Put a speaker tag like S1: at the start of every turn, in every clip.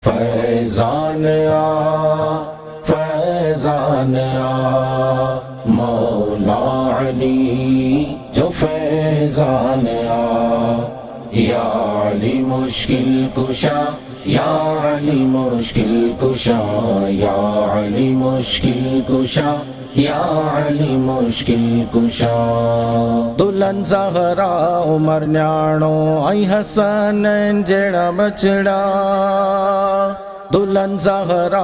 S1: فیضان آ فیضان آ مولا علی جو فیضان آ یا علی مشکل کشا یا علی مشکل کشا یا علی مشکل کشا یا علی مشکل کشا دلہن زہرا عمر نیاણو ای حسن جڑا بچڑا دلہن زہرا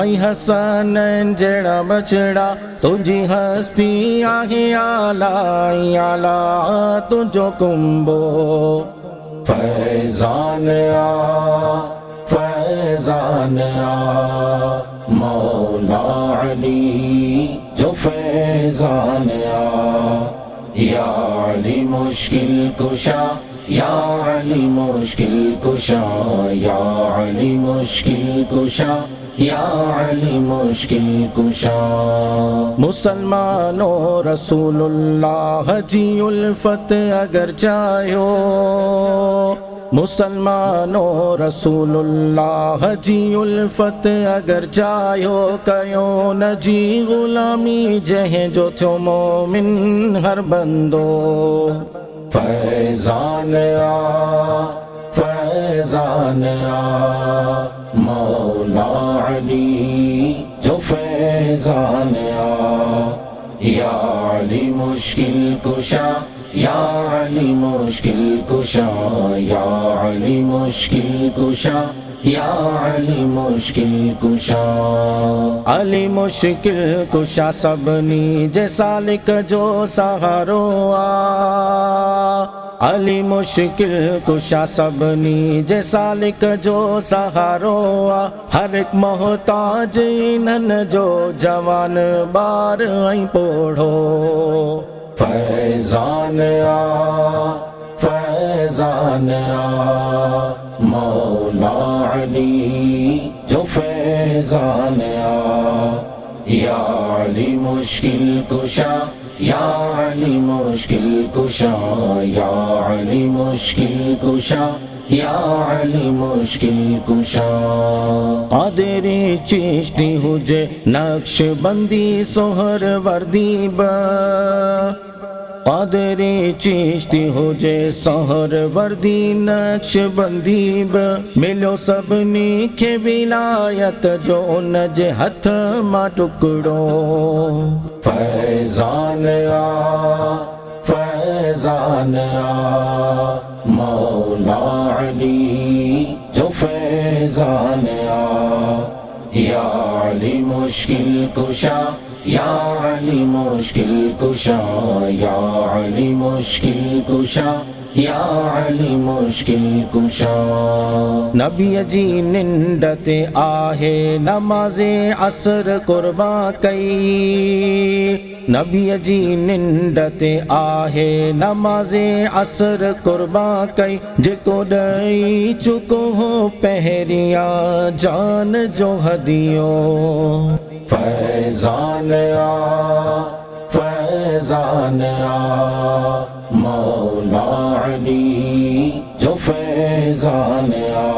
S1: ای حسن جڑا بچڑا تجھی ہستی آہی آلائی آلا تجھو کمبو فیضان آ فیضان آ مولا علی جو فیضان آ یا علی مشکل کشا یا علی مشکل کشا یا علی مشکل کشا یا علی مشکل کشا مسلمانوں رسول اللہ جی الفت اگر چاہو مسلمانوں رسول اللہ جی الفت اگر چاہو کیوں نہ جی غلامی جہیں جو تھو مومن ہر بندو فیضان آ فیضان آ مولا علی جو فیضان آ یا علی مشکل کشا یا علی مشکل کشا یا علی مشکل کشا یا علی مشکل کشا علی مشکل کشا سبنی جیسا لکھ جو سہارو آ علی مشکل کشا سبنی جیسا لکھ جو سہارو آ ہر ایک محتاج انہن جو جوان بار آئی پوڑھو فیضان آ فیضان آ مولا علی جو فیضان آ یا علی مشکل کشا یا علی مشکل کشا یا علی مشکل کشا یا علی مشکل کشا قادری چشتی ہوجے نقش بندی سہر وردی با قادری چشتی ہوجے سہر وردی نقش بندی با ملو سبنی کے ولایت جو نج ہتھ ما ٹکڑو فیضان آ فیضان آ مولا علی جو فیضان آ یا علی مشکل کشا یا علی مشکل کشا یا علی مشکل کشا یا علی مشکل کشا نبی جی ننڈت آہے نماز عصر قربا کئی نبی جی ننڈت آہے نماز عصر قربا کئی جکو ڈئی چکو ہو پہریاں جان جو ہدیوں فیضان آ فیضان آ مولا علی جو فیضان آ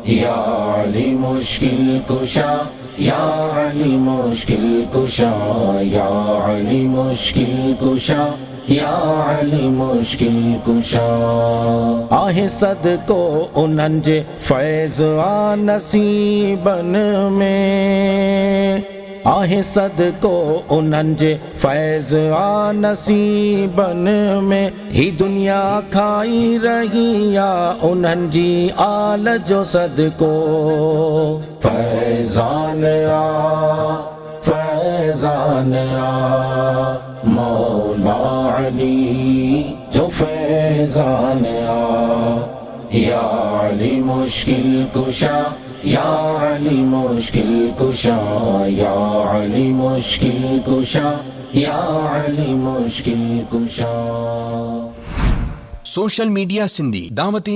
S1: یا علی مشکل کشا یا علی مشکل کشا یا علی مشکل کشا یا علی مشکل کشا آہ صدقو انہن جے فیض آ نصیبن میں آہ صدقو انہن جے فیض آ نصیبن میں ہی دنیا کھائی رہی یا انہن جی آل جو صدقو فیضان آ فیضان آ مولا علی جو فیضان آ یا علی مشکل کشا یا علی مشکل کشا یا علی مشکل کشا یا علی مشکل کشا
S2: سوشل میڈیا سندھی دعوت